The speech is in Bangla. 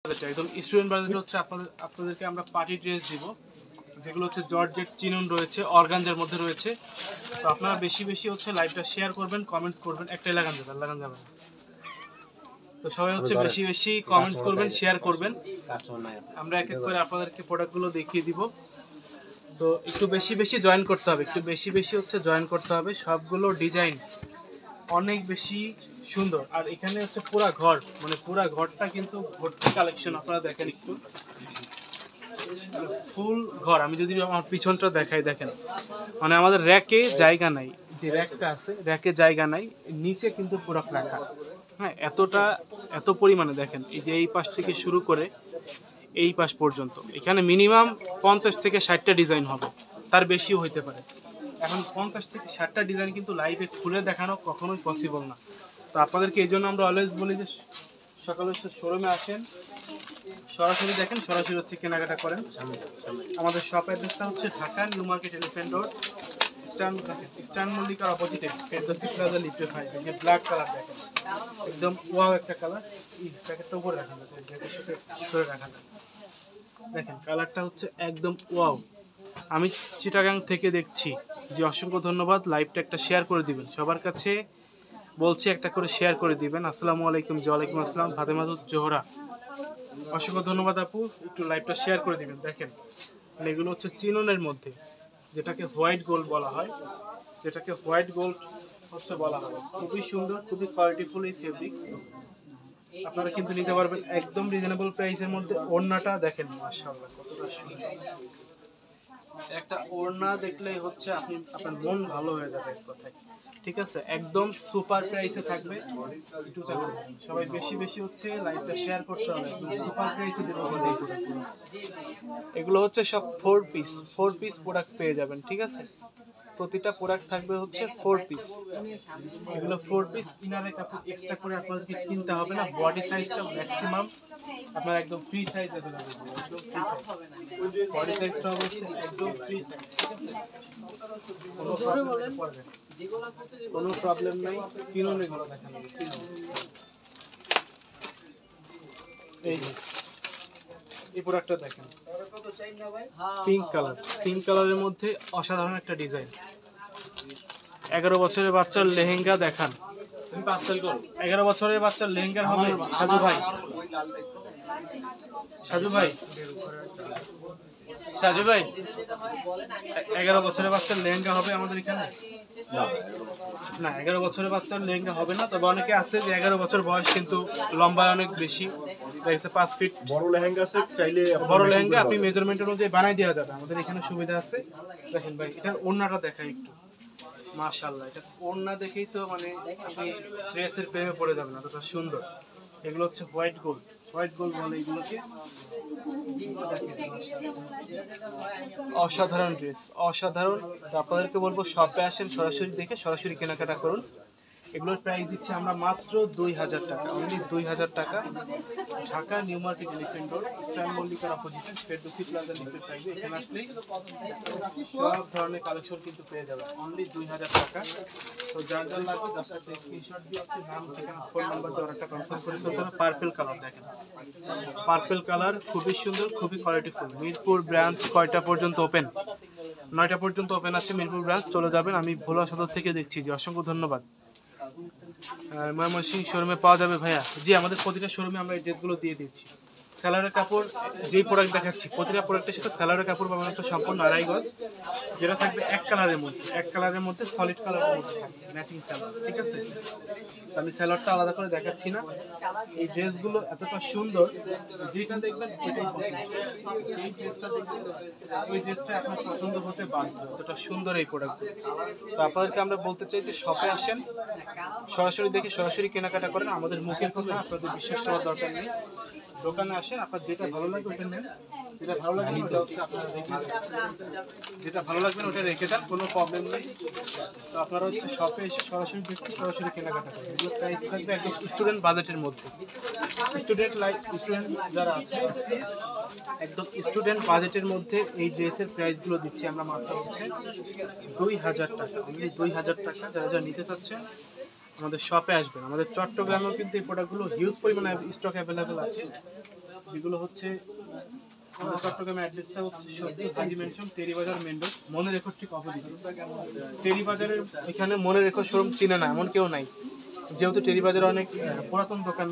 একদম স্টুডেন্ট বাজেট হচ্ছে আপনাদেরকে আমরা পার্টি ড্রেস দিব, যেগুলো হচ্ছে জর্জেট চিনন রয়েছে, অর্গানজার মধ্যে রয়েছে। তো আপনারা বেশি বেশি হচ্ছে লাইভটা শেয়ার করবেন, কমেন্টস করবেন। একটাই লাগান যাবে না। তো সবাই হচ্ছে বেশি বেশি কমেন্টস করবেন, শেয়ার করবেন। আমরা এক এক করে আপনাদেরকে প্রোডাক্টগুলো দেখিয়ে দিব। তো একটু বেশি বেশি জয়েন করতে হবে, একটু বেশি বেশি হচ্ছে জয়েন করতে হবে। সবগুলো ডিজাইন অনেক বেশি সুন্দর। আর এখানে হচ্ছে পুরা ঘর, মানে পুরা ঘরটা কিন্তু ভর্তি কালেকশন। আপনারা দেখেন একটু, ফুল ঘর। আমি যদি আমার পিছনটা দেখাই, দেখেন মানে আমাদের র্যাকে জায়গা নাই, যে র্যাকটা আছে র্যাকে জায়গা নাই, নিচে কিন্তু পুরো রাখা। হ্যাঁ, এত পরিমাণে দেখেন। এই যে এই পাশ থেকে শুরু করে এই পাশ পর্যন্ত এখানে মিনিমাম 50 থেকে 60টা ডিজাইন হবে, তার বেশিও হইতে পারে। এখন 50 থেকে 60টা ডিজাইন কিন্তু লাইভে খুলে দেখানো কখনোই পসিবল না। তো আপনাদেরকে এই জন্য আমরা অলওয়েজ বলি যে সকালে শোরুমে আসেন, সরাসরি দেখেন, সরাসরি হচ্ছে কেনাকাটা করেন। আমাদের শপ অ্যাড্রেসটা হচ্ছে Dhaka new market elephant road, eastern মল্লিকার অপোজিটে ফেরদৌসি প্লাজা লিফটে 5। যে ব্ল্যাক কালার দেখেন, একদম ওয়াও একটা কালার। এই প্যাকেটটা উপরে রাখা যাবে, উপরে রাখা যাবে। দেখেন কালারটা হচ্ছে একদম ওয়াও। আমি চিটাগাং থেকে দেখছি। যে অসংখ্য ধন্যবাদ। লাইভটা একটা শেয়ার করে দিবেন, সবার কাছে বলছি একটা করে শেয়ার করে দিবেন। আসসালামু আলাইকুম। ওয়ালাইকুম আসসালাম। ফাতেমাতুজ জোহরা, অসংখ্য ধন্যবাদ আপু। একটু লাইভটা শেয়ার করে দিবেন। দেখেন এগুলো হচ্ছে চিননের মধ্যে, যেটাকে হোয়াইট গোল্ড বলা হয়, যেটাকে হোয়াইট গোল্ড হচ্ছে বলা হয়। খুবই সুন্দর, খুবই কোয়ালিটিফুল এই ফেব্রিক্স। আপনারা কিন্তু নিতে পারবেন একদম রিজনেবল প্রাইসের মধ্যে। ওড়নাটা দেখেন মাশাআল্লাহ কতটা সুন্দর। একটা ওড়না দেখলেই হচ্ছে আপনার মন ভালো হয়ে যাবে এক কথায়। ঠিক আছে, একদম সুপার প্রাইসে থাকবে। একটু সবাই বেশি বেশি হচ্ছে লাইভটা শেয়ার করতে হবে। সুপার প্রাইসে দেবো আমাদের। এগুলো হচ্ছে সব 4 পিস প্রোডাক্ট পেয়ে যাবেন। ঠিক আছে, প্রতিটা প্রোডাক্ট থাকবে হচ্ছে 4 পিস। এগুলো 4 পিস। ইনারে কাপড় এক্সট্রা করে আপনাদেরকে কিনতে হবে না। বডি সাইজটা ম্যাক্সিমাম আপনার একদম ফ্রি সাইজ अवेलेबल হবে, একদম ফ্রি সাইজ। বডি সাইজটা হচ্ছে একদম ফ্রি সাইজ। ঠিক আছে, কোনো প্রবলেম নাই। কিনুন এগুলো দেখেন। এই প্রোডাক্টটা দেখেন, পিঙ্ক কালারের মধ্যে অসাধারণ একটা ডিজাইন। 11 বছরের বাচ্চার লেহেঙ্গা দেখান। 11 বছরের বাচ্চার লেহেঙ্গা হবে সাজু ভাই 11 বছরের বাচ্চার লেহেঙ্গা হবে আমাদের এখানে না। 11 বছরের বাচ্চার লেহেঙ্গা হবে না। তবে অনেকে আছে যে 11 বছর বয়স কিন্তু লম্বা অনেক বেশি, 5 ফিট। বড় লেহেঙ্গা আছে, চাইলে বড় লেহেঙ্গা আপনি মেজারমেন্ট অনুযায়ী বানাই দেওয়া যাবে। আমাদের এখানে সুবিধা আছে। দেখেন ভাই, এটা ওড়নাটা দেখাই একটু। মাশাআল্লাহ, এটা ওড়না দেখেই তো মানে আপনি ড্রেসের প্রেমে পড়ে যাবেন, এতটা সুন্দর। এগুলো হচ্ছে হোয়াইট গোল্ড বলে এগুলোকে। অসাধারণ ড্রেস, অসাধারণ। তো আপনাদেরকে বলবো শপে আসেন, সরাসরি দেখে সরাসরি কেনাকাটা করুন। এগুলোর প্রাইস দিচ্ছি আমরা মাত্র 2000 টাকা, অনলি 2000 টাকা। Dhaka new market elephant road, eastern মল্লিকার অপোজিটে ফেরদৌসি প্লাজা লিফটে 5। এখানে আসলেই সব ধরনের কালেকশন কিন্তু পেয়ে যাবেন, অনলি 2000 টাকা। তো যার যার লাগবে জাস্ট একটা স্ক্রিনশট দিয়ে হচ্ছে নাম, ঠিকানা, ফোন নাম্বার দিয়ে অর্ডারটা কনফার্ম করে ফেলতে হবে। পার্পল কালার দেখেন, পার্পল কালার খুবই সুন্দর, খুবই কোয়ালিটিফুল। মিরপুর ব্রাঞ্চ কয়টা পর্যন্ত ওপেন? 9টা পর্যন্ত ওপেন আছে মিরপুর ব্রাঞ্চ। চলে যাবেন, আমি ভোলা সদর থেকে দেখছি। জি অসংখ্য ধন্যবাদ। ময়মনসিংহ শোরুমে পাওয়া যাবে ভাইয়া? জি, আমাদের প্রতিটা শোরুমে আমরা এই ড্রেসগুলো দিয়ে দিচ্ছি। স্যালারের কাপড় যেই প্রোডাক্ট দেখাচ্ছি, প্রতিটা প্রোডাক্টের সাথে স্যালারের কাপড় পাবেন হচ্ছে সম্পূর্ণ আড়াই গজ, যেটা থাকবে এক কালারের মধ্যে সলিড কালারের মধ্যে থাকবে ম্যাচিং স্যালার। ঠিক আছে, আমি স্যালারটা আলাদা করে দেখাচ্ছি না। এই ড্রেসগুলো এতটা সুন্দর, যেটা দেখবেন সেটাই পছন্দ। যেই ড্রেসটা দেখবেন ওই ড্রেসটা আপনার পছন্দ হতে বাধ্য, এতটা সুন্দর এই প্রোডাক্টগুলো। তো আপনাদেরকে আমরা বলতে চাই যে শপে আসেন, সরাসরি দেখে সরাসরি কেনাকাটা করেন। আমাদের মুখের কথা আপনাদের বিশ্বাস করার দরকার নেই। দোকানে আসেন, আপনার যেটা ভালো লাগবে ওটা নেন, যেটা ভালো লাগবে ওটা হচ্ছে আপনারা রেখে যান, যেটা ভালো লাগবে ওটা রেখে যান, কোনো প্রবলেম নেই। তো আপনারা হচ্ছে শপে এসে সরাসরি দেখে সরাসরি কেনাকাটা করেন। এগুলো প্রাইস থাকবে একদম স্টুডেন্ট বাজেটের মধ্যে। স্টুডেন্ট যারা আছে একদম স্টুডেন্ট বাজেটের মধ্যে এই ড্রেসের প্রাইসগুলো দিচ্ছি আমরা মাত্র হচ্ছে 2000 টাকা, অনলি 2000 টাকা। যারা যারা নিতে চাচ্ছেন আমাদের শপে আসবেন। আমাদের চট্টগ্রামেও কিন্তু এই প্রোডাক্টগুলো হিউজ পরিমাণে স্টক অ্যাভেলেবেল আছে। এগুলো হচ্ছে আমাদের চট্টগ্রামের অ্যাড্রেসটা হচ্ছে সত্যি হাজি মেনশন টেরিবাজার মেন রোড, মনে রেখো ঠিক অপোজিট। টেরিবাজারের এখানে মনে রেখো শোরুম চিনে না এমন কেউ নাই, যেহেতু টেরিবাজারে অনেক পুরাতন দোকান।